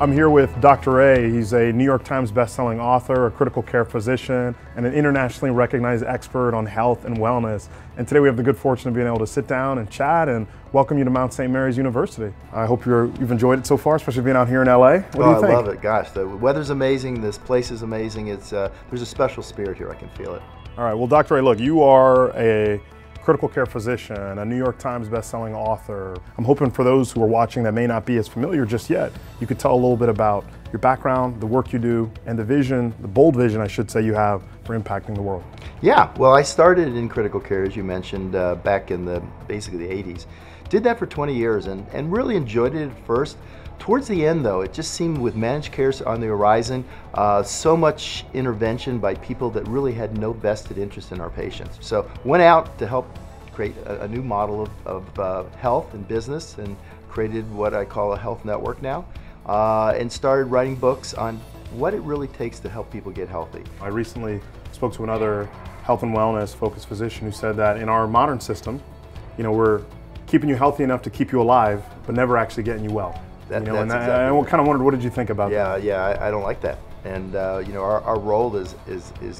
I'm here with Dr. A. He's a New York Times best-selling author, a critical care physician, and an internationally recognized expert on health and wellness. And today we have the good fortune of being able to sit down and chat and welcome you to Mount St. Mary's University. I hope you've enjoyed it so far, especially being out here in LA. What do you think? I love it. Gosh, the weather's amazing. This place is amazing. There's a special spirit here. I can feel it. All right. Well, Dr. A, look, you are a critical care physician, a New York Times best-selling author. I'm hoping for those who are watching that may not be as familiar just yet, you could tell a little bit about your background, the work you do, and the vision, the bold vision, I should say, you have for impacting the world. Yeah, well, I started in critical care, as you mentioned, back in basically the 80s. Did that for 20 years and really enjoyed it at first. Towards the end, though, it just seemed with managed care on the horizon, so much intervention by people that really had no vested interest in our patients. So went out to help create a new model of health and business, and created what I call a health network now, and started writing books on what it really takes to help people get healthy. I recently spoke to another health and wellness focused physician who said that in our modern system, we're keeping you healthy enough to keep you alive, but never actually getting you well. I kind of wondered, what did you think about that? Yeah, I don't like that. And our role as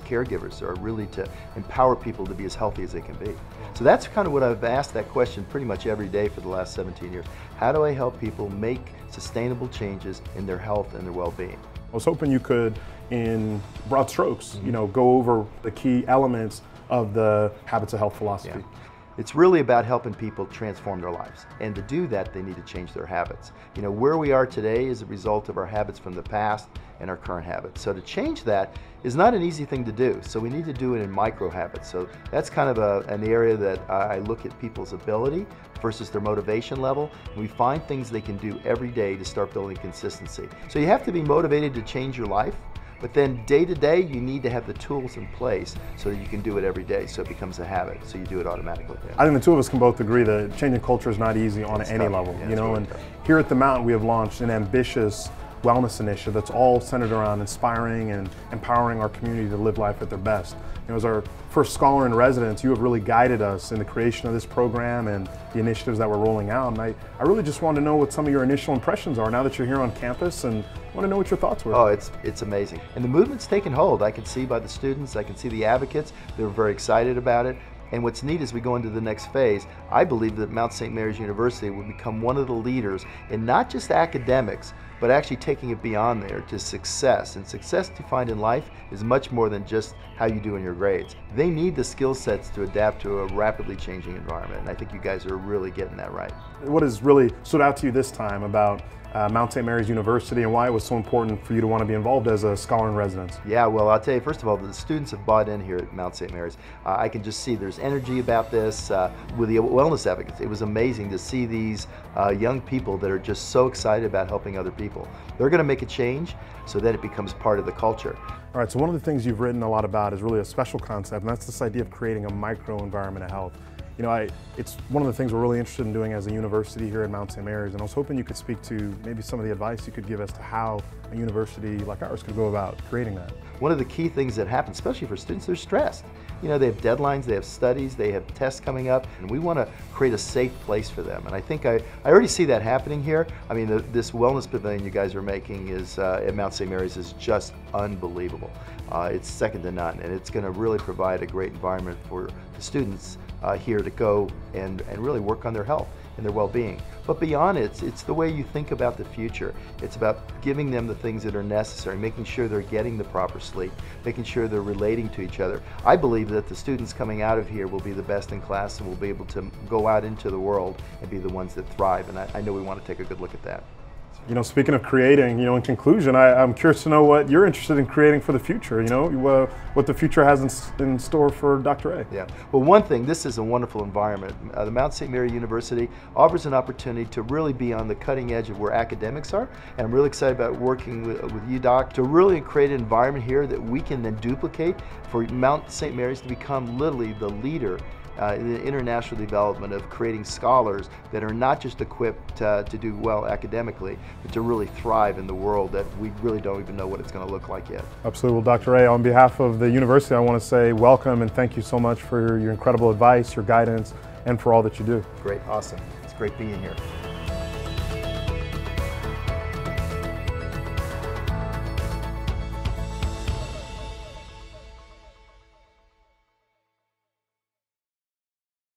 caregivers are really to empower people to be as healthy as they can be. So that's kind of what I've asked that question pretty much every day for the last 17 years. How do I help people make sustainable changes in their health and their well-being? I was hoping you could, in broad strokes, go over the key elements of the Habits of Health philosophy. Yeah. It's really about helping people transform their lives. And to do that, they need to change their habits. Where we are today is a result of our habits from the past and our current habits. So to change that is not an easy thing to do. So we need to do it in micro habits. So that's kind of an area that I look at people's ability versus their motivation level. And we find things they can do every day to start building consistency. So you have to be motivated to change your life. But then day to day, you need to have the tools in place so that you can do it every day, so it becomes a habit, so you do it automatically. Yeah. I think the two of us can both agree that changing culture is not easy on any level. And here at the Mountain, we have launched an ambitious wellness initiative that's all centered around inspiring and empowering our community to live life at their best. As our first scholar in residence, you have really guided us in the creation of this program and the initiatives that we're rolling out. And I really just wanted to know what some of your initial impressions are now that you're here on campus, and want to know what your thoughts were. Oh, it's amazing. And the movement's taken hold. I can see by the students, I can see the advocates, they're very excited about it. And what's neat as we go into the next phase, I believe that Mount St. Mary's University will become one of the leaders in not just academics, but actually taking it beyond there to success. And success defined in life is much more than just how you do in your grades. They need the skill sets to adapt to a rapidly changing environment. And I think you guys are really getting that right. What has really stood out to you this time about Mount St. Mary's University, and why it was so important for you to want to be involved as a scholar in residence? Yeah, well, I'll tell you, first of all, the students have bought in here at Mount St. Mary's. I can just see there's energy about this. With the wellness advocates, it was amazing to see these young people that are just so excited about helping other people. They're going to make a change so that it becomes part of the culture. All right, so one of the things you've written a lot about is really a special concept, and that's this idea of creating a micro-environment of health. It's one of the things we're really interested in doing as a university here at Mount St. Mary's, and I was hoping you could speak to maybe some of the advice you could give as to how a university like ours could go about creating that. One of the key things that happens, especially for students, they're stressed. They have deadlines, they have studies, they have tests coming up, and we want to create a safe place for them. And I think I already see that happening here. I mean, this wellness pavilion you guys are making is at Mount St. Mary's is just unbelievable. It's second to none, and it's going to really provide a great environment for the students here to go and really work on their health and their well-being. But beyond it, it's the way you think about the future. It's about giving them the things that are necessary, making sure they're getting the proper sleep, making sure they're relating to each other. I believe that the students coming out of here will be the best in class and will be able to go out into the world and be the ones that thrive. And I know we want to take a good look at that. Speaking of creating, in conclusion, I'm curious to know what you're interested in creating for the future, what the future has in store for Dr. A. Yeah, well, one thing, this is a wonderful environment. The Mount St. Mary University offers an opportunity to really be on the cutting edge of where academics are, and I'm really excited about working with you, Doc, to really create an environment here that we can then duplicate for Mount St. Mary's to become literally the leader in the international development of creating scholars that are not just equipped to do well academically, but to really thrive in the world that we really don't even know what it's going to look like yet. Absolutely. Well, Dr. A, on behalf of the university, I want to say welcome and thank you so much for your incredible advice, your guidance, and for all that you do. Great. Awesome. It's great being here.